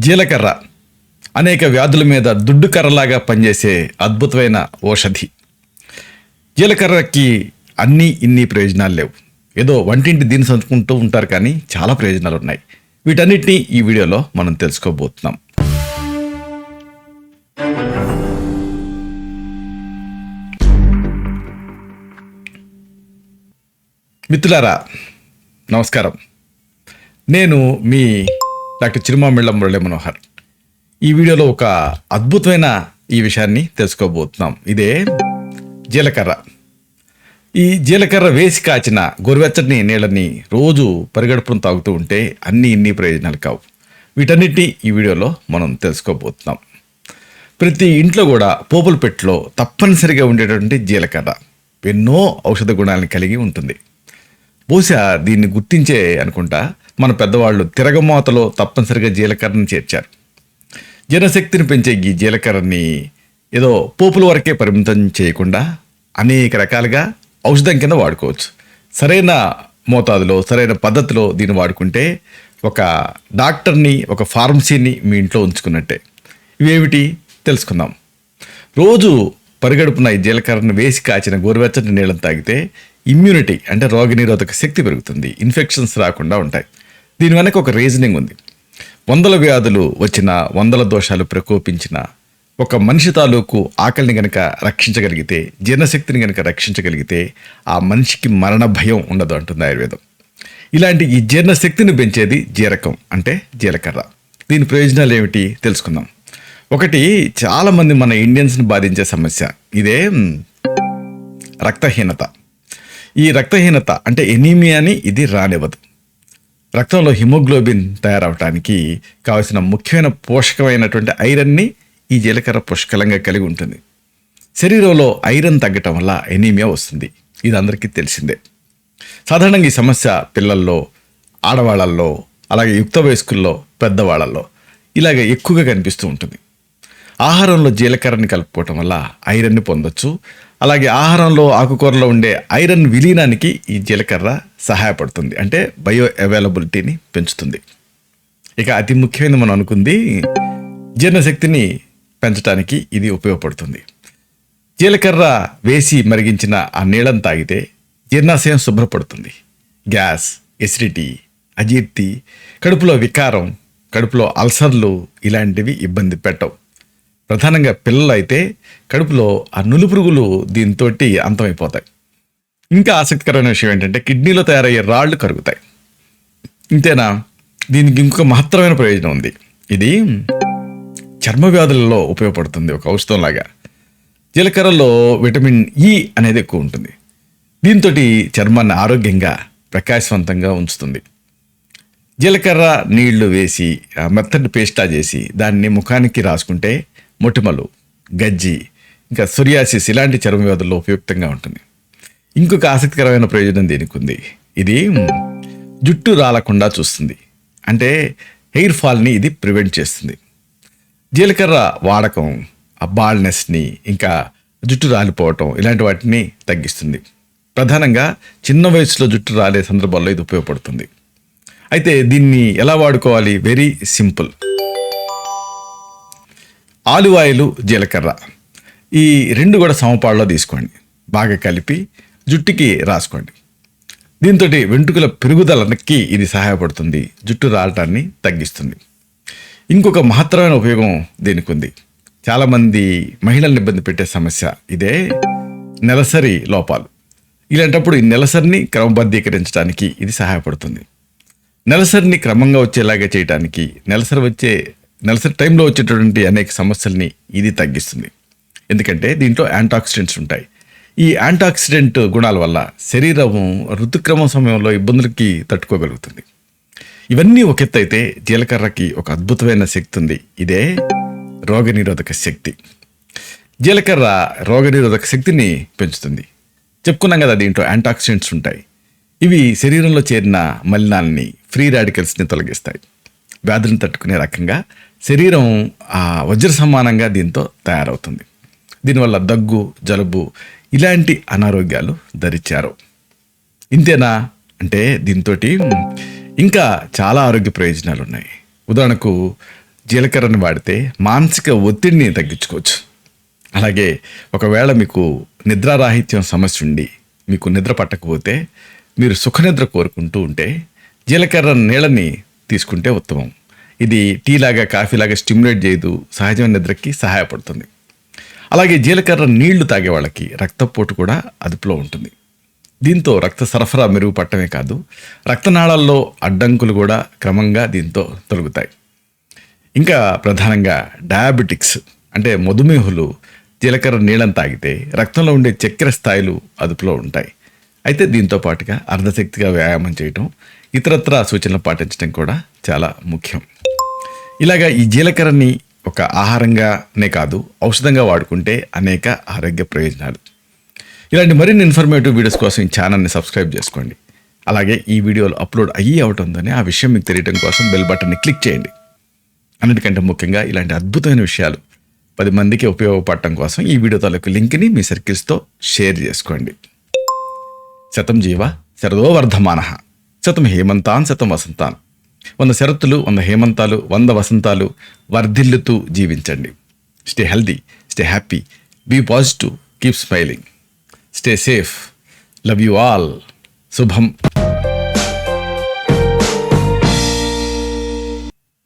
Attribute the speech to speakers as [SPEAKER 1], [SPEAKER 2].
[SPEAKER 1] జీలకర్ర అనేక వ్యాధుల మీద దుడ్డు కర్రలాగా పనిచేసే అద్భుతమైన ఔషధి. జీలకర్రకి ఇన్ని ప్రయోజనాలు లేవు. ఏదో వంటింటి దీన్ని సంచుకుంటూ ఉంటారు, కానీ చాలా ప్రయోజనాలు ఉన్నాయి. వీటన్నిటినీ ఈ వీడియోలో మనం తెలుసుకోబోతున్నాం. మిత్రులారా, నమస్కారం. నేను మీ డాక్టర్ చిరుమామిళ్ళ మురళి మనోహర్. ఈ వీడియోలో ఒక అద్భుతమైన ఈ విషయాన్ని తెలుసుకోబోతున్నాం. ఇదే జీలకర్ర. ఈ జీలకర్ర వేసి కాచిన గోరువెచ్చని నీళ్ళని రోజు పరిగడుపును తాగుతూ ఉంటే ఇన్ని ప్రయోజనాలు కావు. వీటన్నిటినీ ఈ వీడియోలో మనం తెలుసుకోబోతున్నాం. ప్రతి ఇంట్లో కూడా పోపుల పెట్టెలో తప్పనిసరిగా ఉండేటువంటి జీలకర్ర ఎన్నో ఔషధ గుణాలను కలిగి ఉంటుంది. బహుశా దీన్ని గుర్తించే అనుకుంటా మన పెద్దవాళ్ళు తిరగమోతలో తప్పనిసరిగా జీలకర్రని చేర్చారు. జీర్ణశక్తిని పెంచే ఈ జీలకర్రని ఏదో పోపుల వరకే పరిమితం చేయకుండా అనేక రకాలుగా ఔషధం కింద వాడుకోవచ్చు. సరైన మోతాదులో సరైన పద్ధతిలో దీన్ని వాడుకుంటే ఒక డాక్టర్ని, ఒక ఫార్మసీని మీ ఇంట్లో ఉంచుకున్నట్టే. ఇవేమిటి తెలుసుకుందాం. రోజు పరిగడుపున ఈ జీలకర్రను వేసి కాచిన గోరువెచ్చని నీళ్ళని తాగితే ఇమ్యూనిటీ అంటే రోగనిరోధక శక్తి పెరుగుతుంది. ఇన్ఫెక్షన్స్ రాకుండా ఉంటాయి. దీని వెనక ఒక రీజనింగ్ ఉంది. వందల వ్యాధులు వచ్చిన, వందల దోషాలు ప్రకోపించిన ఒక మనిషి తాలూకు ఆకలిని గనక రక్షించగలిగితే, జీర్ణశక్తిని గనక రక్షించగలిగితే ఆ మనిషికి మరణ భయం ఉండదు అంటుంది ఆయుర్వేదం. ఇలాంటి ఈ జీర్ణశక్తిని పెంచేది జీరకం అంటే జీలకర్ర. దీని ప్రయోజనాలు ఏమిటి తెలుసుకుందాం. ఒకటి, చాలామంది మన ఇండియన్స్ని బాధించే సమస్య ఇదే రక్తహీనత. ఈ రక్తహీనత అంటే ఎనీమియాని ఇది రానివ్వదు. రక్తంలో హిమోగ్లోబిన్ తయారవడానికి కావలసిన ముఖ్యమైన పోషకమైనటువంటి ఐరన్ని ఈ జీలకర్ర పుష్కలంగా కలిగి ఉంటుంది. శరీరంలో ఐరన్ తగ్గటం వల్ల ఎనీమియా వస్తుంది. ఇది అందరికీ తెలిసిందే. సాధారణంగా ఈ సమస్య పిల్లల్లో, ఆడవాళ్ళల్లో, అలాగే యుక్త వయస్కుల్లో, పెద్దవాళ్ళల్లో ఇలాగ ఎక్కువగా కనిపిస్తూ ఉంటుంది. ఆహారంలో జీలకర్రని కలుపుకోవటం వల్ల ఐరన్ని పొందొచ్చు. అలాగే ఆహారంలో, ఆకుకూరలో ఉండే ఐరన్ విలీనానికి ఈ జీలకర్ర సహాయపడుతుంది. అంటే బయో అవైలబిలిటీని పెంచుతుంది. ఇక అతి ముఖ్యమైనది మనం అనుకుంది, జీర్ణశక్తిని పెంచడానికి ఇది ఉపయోగపడుతుంది. జీలకర్ర వేసి మరిగించిన ఆ నీళ్ళని తాగితే జీర్ణాశయం శుభ్రపడుతుంది. గ్యాస్, ఎసిడిటీ, అజీర్తి, కడుపులో వికారం, కడుపులో అల్సర్లు ఇలాంటివి ఇబ్బంది పెట్టవు. ప్రధానంగా పిల్లలు అయితే కడుపులో ఆ నులుపురుగులు దీంతో అంతమైపోతాయి. ఇంకా ఆసక్తికరమైన విషయం ఏంటంటే కిడ్నీలో తయారయ్యే రాళ్ళు కరుగుతాయి. ఇంతేనా, దీనికి ఇంకొక మహత్తరమైన ప్రయోజనం ఉంది. ఇది చర్మ వ్యాధులలో ఉపయోగపడుతుంది ఒక ఔషధంలాగా. జీలకర్రలో విటమిన్ ఇ అనేది ఎక్కువ ఉంటుంది. దీంతో చర్మాన్ని ఆరోగ్యంగా, ప్రకాశవంతంగా ఉంచుతుంది. జీలకర్ర నీళ్లు వేసి మెత్తటి పేస్టా చేసి దాన్ని ముఖానికి రాసుకుంటే మొటిమలు, గజ్జి, ఇంకా సోరియాసిస్ ఇలాంటి చర్మ వ్యాధుల్లో ఉపయుక్తంగా ఉంటుంది. ఇంకొక ఆసక్తికరమైన ప్రయోజనం దీనికి ఉంది. ఇది జుట్టు రాలకుండా చూస్తుంది. అంటే హెయిర్ ఫాల్ని ఇది ప్రివెంట్ చేస్తుంది. జీలకర్ర వాడకం ఆ బాల్నెస్ని, ఇంకా జుట్టు రాలిపోవటం ఇలాంటి వాటిని తగ్గిస్తుంది. ప్రధానంగా చిన్న వయసులో జుట్టు రాలే సందర్భాల్లో ఇది ఉపయోగపడుతుంది. అయితే దీన్ని ఎలా వాడుకోవాలి? Very simple. ఆలివ్ ఆయిల్, జీలకర్ర ఈ రెండు కూడా సమపాళ్ళలో తీసుకోండి. బాగా కలిపి జుట్టుకి రాసుకోండి. దీంతో వెంట్రుకల పెరుగుదలకి ఇది సహాయపడుతుంది. జుట్టు రాలటాన్ని తగ్గిస్తుంది. ఇంకొక మహత్తరమైన ఉపయోగం దీనికి ఉంది. చాలామంది మహిళల్ని ఇబ్బంది పెట్టే సమస్య ఇదే నెలసరి లోపాలు. ఇలాంటప్పుడు ఈ నెలసరిని క్రమబద్ధీకరించడానికి ఇది సహాయపడుతుంది. నెలసరిని క్రమంగా వచ్చేలాగా చేయడానికి, నెలసరి టైంలో వచ్చేటటువంటి అనేక సమస్యల్ని ఇది తగ్గిస్తుంది. ఎందుకంటే దీంట్లో యాంటాక్సిడెంట్స్ ఉంటాయి. ఈ యాంటాక్సిడెంట్ గుణాల వల్ల శరీరం ఋతుక్రమం సమయంలో ఇబ్బందులకి తట్టుకోగలుగుతుంది. ఇవన్నీ ఒక ఎత్తు అయితే జీలకర్రకి ఒక అద్భుతమైన శక్తి ఉంది. ఇదే రోగనిరోధక శక్తి. జీలకర్ర రోగనిరోధక శక్తిని పెంచుతుంది. చెప్పుకున్నాం కదా, దీంట్లో యాంటాక్సిడెంట్స్ ఉంటాయి. ఇవి శరీరంలో చేరిన మలినాలని, ఫ్రీ రాడికల్స్ని తొలగిస్తాయి. వ్యాధులను తట్టుకునే రకంగా శరీరం వజ్ర సమానంగా దీంతో తయారవుతుంది. దీనివల్ల దగ్గు, జలుబు ఇలాంటి అనారోగ్యాలు దరిచారు. ఇంతేనా అంటే దీంతో ఇంకా చాలా ఆరోగ్య ప్రయోజనాలు ఉన్నాయి. ఉదాహరణకు జీలకర్రని వాడితే మానసిక ఒత్తిడిని తగ్గించుకోవచ్చు. అలాగే ఒకవేళ మీకు నిద్రారాహిత్యం సమస్య ఉండి మీకు నిద్ర పట్టకపోతే, మీరు సుఖనిద్ర కోరుకుంటూ ఉంటే జీలకర్ర నీళ్ళని తీసుకుంటే ఉత్తమం. ఇది టీలాగా కాఫీలాగా స్టిమ్యులేట్ చేయదు, సహజమైన నిద్రకి సహాయపడుతుంది. అలాగే జీలకర్ర నీళ్లు తాగే వాళ్ళకి రక్తపోటు కూడా అదుపులో ఉంటుంది. దీంతో రక్త సరఫరా మెరుగుపడటమే కాదు, రక్తనాళాల్లో అడ్డంకులు కూడా క్రమంగా దీంతో తొలగుతాయి. ఇంకా ప్రధానంగా డయాబెటిక్స్ అంటే మధుమేహులు జీలకర్ర నీళ్ళని తాగితే రక్తంలో ఉండే చక్కెర స్థాయిలు అదుపులో ఉంటాయి. అయితే దీంతో పాటుగా అర్ధశక్తిగా వ్యాయామం చేయటం, ఇతరత్రా సూచనలు పాటించడం కూడా చాలా ముఖ్యం. ఇలాగా ఈ జీలకర్రని ఒక ఆహారంగానే కాదు, ఔషధంగా వాడుకుంటే అనేక ఆరోగ్య ప్రయోజనాలు. ఇలాంటి మరిన్ని ఇన్ఫర్మేటివ్ వీడియోస్ కోసం ఈ ఛానల్ని సబ్స్క్రైబ్ చేసుకోండి. అలాగే ఈ వీడియోలు అప్లోడ్ అయ్యి అవుతుందని ఆ విషయం మీకు తెలియడం కోసం బెల్ బటన్ని క్లిక్ చేయండి. అన్నిటికంటే ముఖ్యంగా ఇలాంటి అద్భుతమైన విషయాలు 10 మందికి ఉపయోగపడటం కోసం ఈ వీడియో తాలూకు లింక్ని మీ సర్కిల్స్తో షేర్ చేసుకోండి. శతం జీవ శరదో వర్ధమానః, శతం హేమంతాన్ శతం వసంతాన్. 100 శరత్తులు, 100 హేమంతాలు, 100 వసంతాలు వర్ధిల్లుతూ జీవించండి. Stay healthy, stay happy, be positive, keep smiling, stay safe, love you all. శుభం.